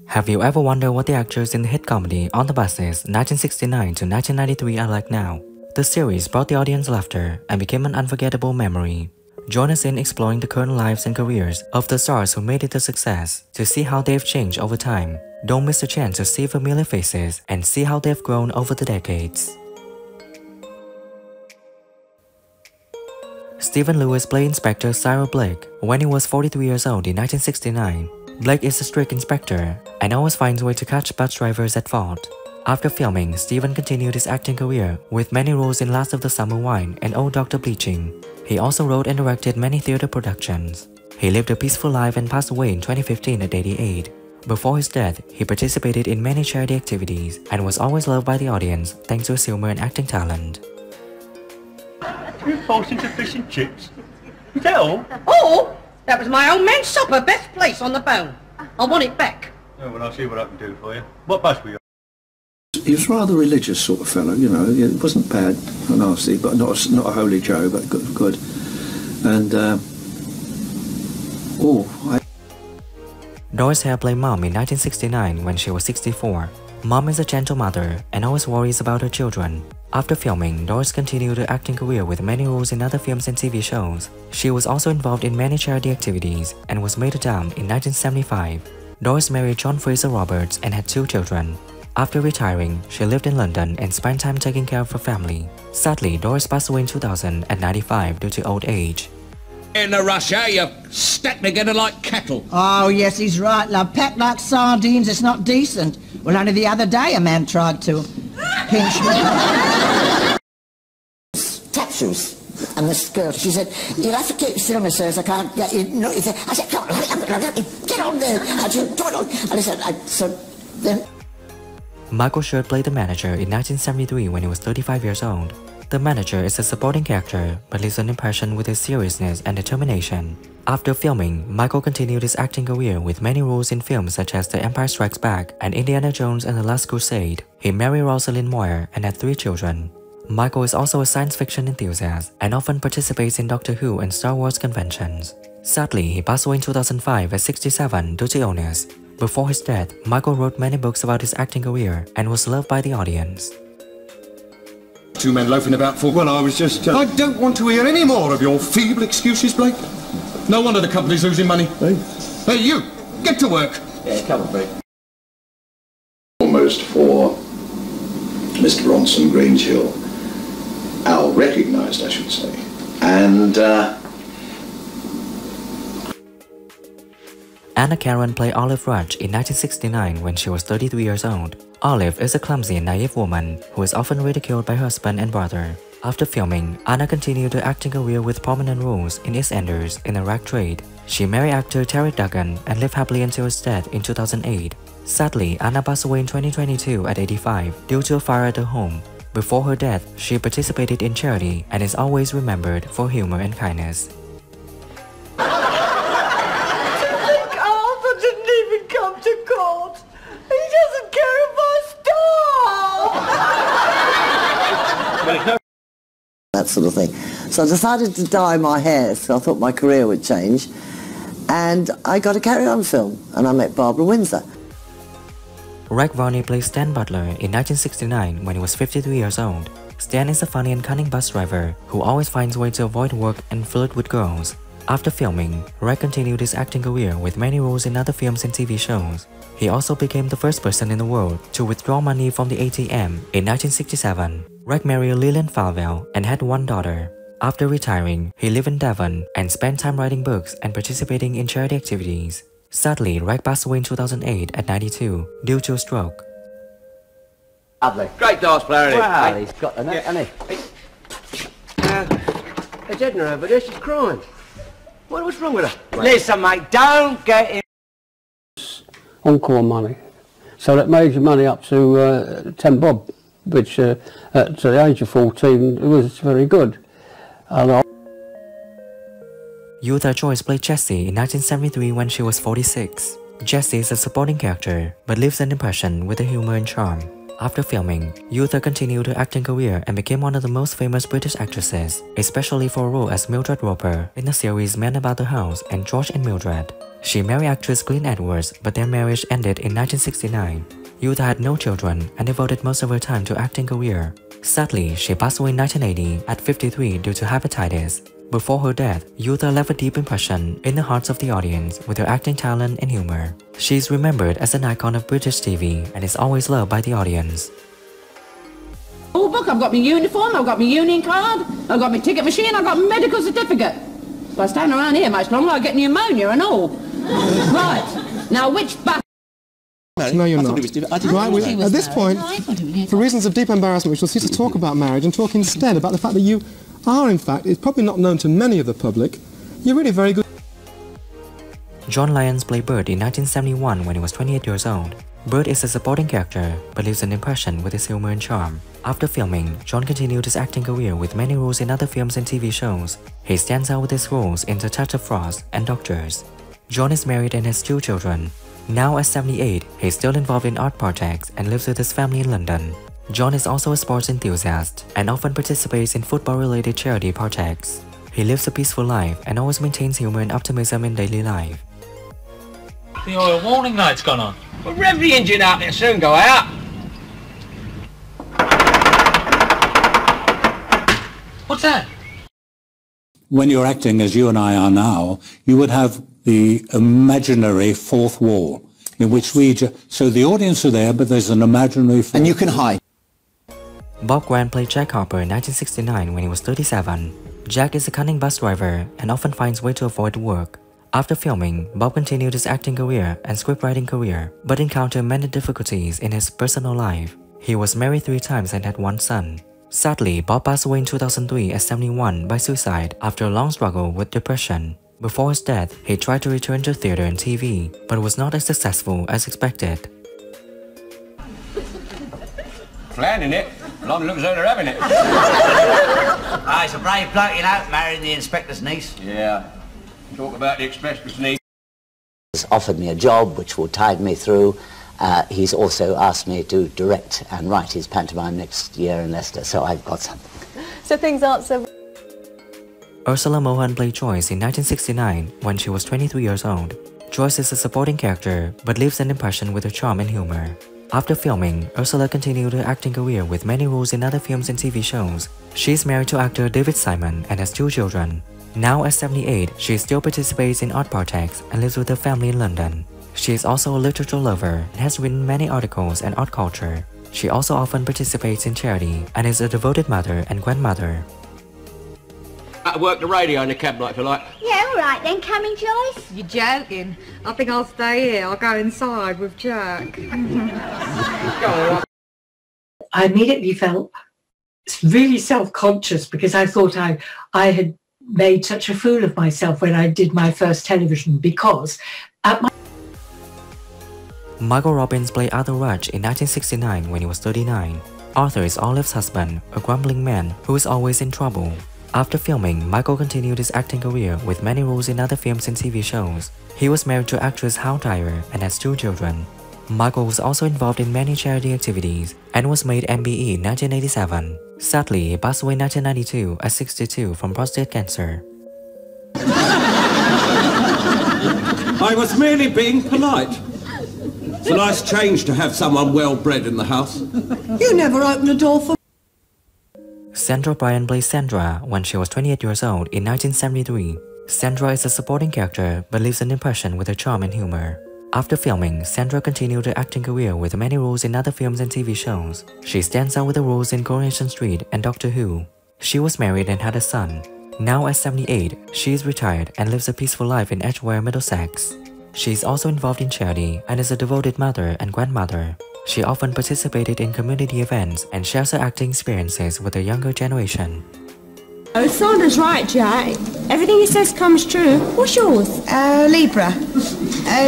Have you ever wondered what the actors in the hit comedy On the Buses 1969 to 1993 are like now? The series brought the audience laughter and became an unforgettable memory. Join us in exploring the current lives and careers of the stars who made it a success to see how they've changed over time. Don't miss the chance to see familiar faces and see how they've grown over the decades. Stephen Lewis played Inspector Cyril Blake when he was 43 years old in 1969. Blake is a strict inspector and always finds a way to catch bus drivers at fault. After filming, Stephen continued his acting career with many roles in Last of the Summer Wine and Old Dr. Bleaching. He also wrote and directed many theater productions. He lived a peaceful life and passed away in 2015 at 88. Before his death, he participated in many charity activities and was always loved by the audience thanks to his humor and acting talent. You forced into fish and chips? Is that all? Oh, that was my old man's supper, best place on the bone. I want it back. Oh, well, I'll see what I can do for you. What bus were you on? He was a rather religious sort of fellow, you know. It wasn't bad, not nasty, but not a holy Joe, but good. And Doris Hare played Mom in 1969 when she was 64. Mom is a gentle mother and always worries about her children. After filming, Doris continued her acting career with many roles in other films and TV shows. She was also involved in many charity activities and was made a dam in 1975. Doris married John Fraser Roberts and had 2 children. After retiring, she lived in London and spent time taking care of her family. Sadly, Doris passed away in 2000 at 95 due to old age. In the rush hour, you're stacked together like cattle. Oh, yes, he's right, love. Packed like sardines, it's not decent. Well, only the other day a man tried to pinch me. Tap shoes. And this girl, she said, "You'll have to keep still, Miss Sears, I can't get you." No, I said, "Come on, get on there." I said, "Come on." And I said, then... Michael Schur played the manager in 1973 when he was 35 years old. The manager is a supporting character, but leaves an impression with his seriousness and determination. After filming, Michael continued his acting career with many roles in films such as The Empire Strikes Back and Indiana Jones and the Last Crusade. He married Rosalind Moyer and had 3 children. Michael is also a science fiction enthusiast and often participates in Doctor Who and Star Wars conventions. Sadly, he passed away in 2005 at 67 due to illness. Before his death, Michael wrote many books about his acting career and was loved by the audience. 2 men loafing about for... Well, I was just... I don't want to hear any more of your feeble excuses, Blake. No wonder the company's losing money. Hey, you! Get to work! Yeah, come on, Blake. Almost for Mr. Bronson Grangehill. Al recognised, I should say. And, Anna Karen played Olive Rudge in 1969 when she was 33 years old. Olive is a clumsy and naive woman who is often ridiculed by her husband and brother. After filming, Anna continued her acting career with prominent roles in EastEnders in the rag trade. She married actor Terry Duggan and lived happily until his death in 2008. Sadly, Anna passed away in 2022 at 85 due to a fire at her home. Before her death, she participated in charity and is always remembered for humor and kindness. That sort of thing. So I decided to dye my hair, so I thought my career would change. And I got a Carry On film, and I met Barbara Windsor. Reg Varney played Stan Butler in 1969 when he was 53 years old. Stan is a funny and cunning bus driver who always finds a way to avoid work and flirt with girls. After filming, Reg continued his acting career with many roles in other films and TV shows. He also became the first person in the world to withdraw money from the ATM in 1967. Reg married Lillian Falwell and had 1 daughter. After retiring, he lived in Devon and spent time writing books and participating in charity activities. Sadly, Reg passed away in 2008 at 92 due to a stroke. Lovely. Great dance player, isn't he? Well, he's got the net, hasn't he? There's Edna over there, she's crying. What's wrong with her? Listen, mate, don't get him. Encore money. So that made your money up to 10 bob, which at the age of 14 it was very good. And Eutha Joyce played Jessie in 1973 when she was 46. Jessie is a supporting character, but leaves an impression with her humor and charm. After filming, Eutha continued her acting career and became one of the most famous British actresses, especially for a role as Mildred Roper in the series Men About the House and George and Mildred. She married actress Glyn Edwards, but their marriage ended in 1969. Eutha had no children and devoted most of her time to acting career. Sadly, she passed away in 1980 at 53 due to hepatitis. Before her death, Eutha left a deep impression in the hearts of the audience with her acting talent and humor. She is remembered as an icon of British TV and is always loved by the audience. Oh, book, I've got my uniform, I've got my union card, I've got my ticket machine, I've got my medical certificate. If I stand around here much longer, I'll get pneumonia and all. Right, now which No, you're not. Right, at this point, for reasons of deep embarrassment, we shall cease to talk about marriage and talk instead about the fact that you are, in fact, it's probably not known to many of the public, you're really very good. John Lyons played Bert in 1971 when he was 28 years old. Bert is a supporting character but leaves an impression with his humor and charm. After filming, John continued his acting career with many roles in other films and TV shows. He stands out with his roles in The Touch of Frost and Doctors. John is married and has 2 children. Now at 78, he is still involved in art projects and lives with his family in London. John is also a sports enthusiast and often participates in football-related charity projects. He lives a peaceful life and always maintains humor and optimism in daily life. The oil warning light's gone on. Well, rev the engine up, it'll soon go out. What's that? When you're acting as you and I are now, you would have the imaginary fourth wall in which so the audience are there, but there's an imaginary fourth. And you can hide. Bob Grant played Jack Harper in 1969 when he was 37. Jack is a cunning bus driver and often finds ways to avoid work. After filming, Bob continued his acting career and scriptwriting career, but encountered many difficulties in his personal life. He was married 3 times and had 1 son. Sadly, Bob passed away in 2003 at 71 by suicide after a long struggle with depression. Before his death, he tried to return to theater and TV, but was not as successful as expected. Planning it. Long looks like they're having it. Ah, he's a brave bloke, you know, marrying the inspector's niece. Yeah. Talk about the inspector's niece. He's offered me a job which will tide me through. He's also asked me to direct and write his pantomime next year in Leicester, so I've got something. So things aren't so... Ursula Mohan played Joyce in 1969 when she was 23 years old. Joyce is a supporting character but leaves an impression with her charm and humor. After filming, Ursula continued her acting career with many roles in other films and TV shows. She is married to actor David Simon and has 2 children. Now at 78, she still participates in art projects and lives with her family in London. She is also a literature lover and has written many articles on art culture. She also often participates in charity and is a devoted mother and grandmother. I work the radio in the cab light if you like. Yeah, all right then. Coming, Joyce? You're joking. I think I'll stay here. I'll go inside with Jack. I immediately felt really self-conscious because I thought I had made such a fool of myself when I did my first television, because at my... Michael Robbins played Arthur Rudge in 1969 when he was 39. Arthur is Olive's husband, a grumbling man who is always in trouble. After filming, Michael continued his acting career with many roles in other films and TV shows. He was married to actress Hal Dyer and has 2 children. Michael was also involved in many charity activities and was made MBE in 1987. Sadly, he passed away in 1992 at 62 from prostate cancer. I was merely being polite. It's a nice change to have someone well-bred in the house. You never opened the door for... Sandra Bryant played Sandra when she was 28 years old in 1973. Sandra is a supporting character but leaves an impression with her charm and humor. After filming, Sandra continued her acting career with many roles in other films and TV shows. She stands out with the roles in Coronation Street and Doctor Who. She was married and had a son. Now at 78, she is retired and lives a peaceful life in Edgware, Middlesex. She is also involved in charity and is a devoted mother and grandmother. She often participated in community events and shares her acting experiences with the younger generation. Oh, Sandra's right, Jack. Everything he says comes true. What's yours? Libra.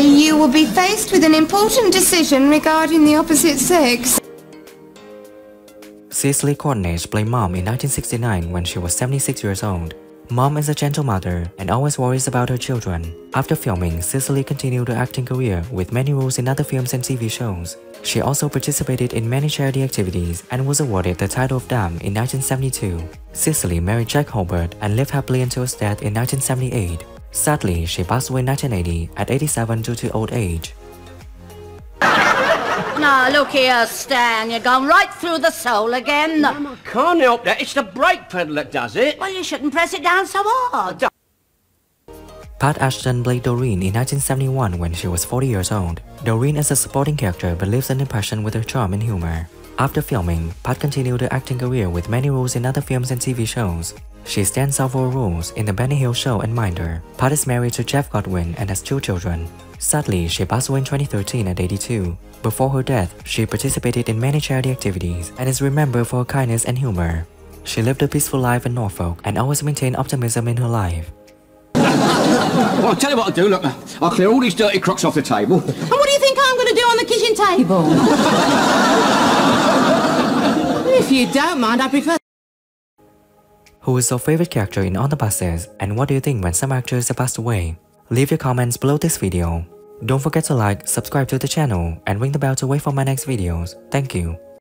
You will be faced with an important decision regarding the opposite sex. Cicely Cornish played Mom in 1969 when she was 76 years old. Mom is a gentle mother and always worries about her children. After filming, Cicely continued her acting career with many roles in other films and TV shows. She also participated in many charity activities and was awarded the title of Dame in 1972. Cicely married Jack Hobart and lived happily until his death in 1978. Sadly, she passed away in 1980 at 87 due to old age. Now, look here, Stan. You're gone right through the soul again. Mum, I can't help that. It's the brake pedal that does it. Well, you shouldn't press it down so hard. Pat Ashton played Doreen in 1971 when she was 40 years old. Doreen is a supporting character but leaves an impression with her charm and humor. After filming, Pat continued her acting career with many roles in other films and TV shows. She stands out for roles in The Benny Hill Show and Minder. Pat is married to Jeff Godwin and has 2 children. Sadly, she passed away in 2013 at 82. Before her death, she participated in many charity activities and is remembered for her kindness and humor. She lived a peaceful life in Norfolk and always maintained optimism in her life. Well, I'll tell you what I'll do, look, I'll clear all these dirty crocks off the table. And what do you think I'm going to do on the kitchen table? If you don't mind, I prefer... Who is your favorite character in On the Buses, and what do you think when some actors have passed away? Leave your comments below this video. Don't forget to like, subscribe to the channel, and ring the bell to wait for my next videos. Thank you.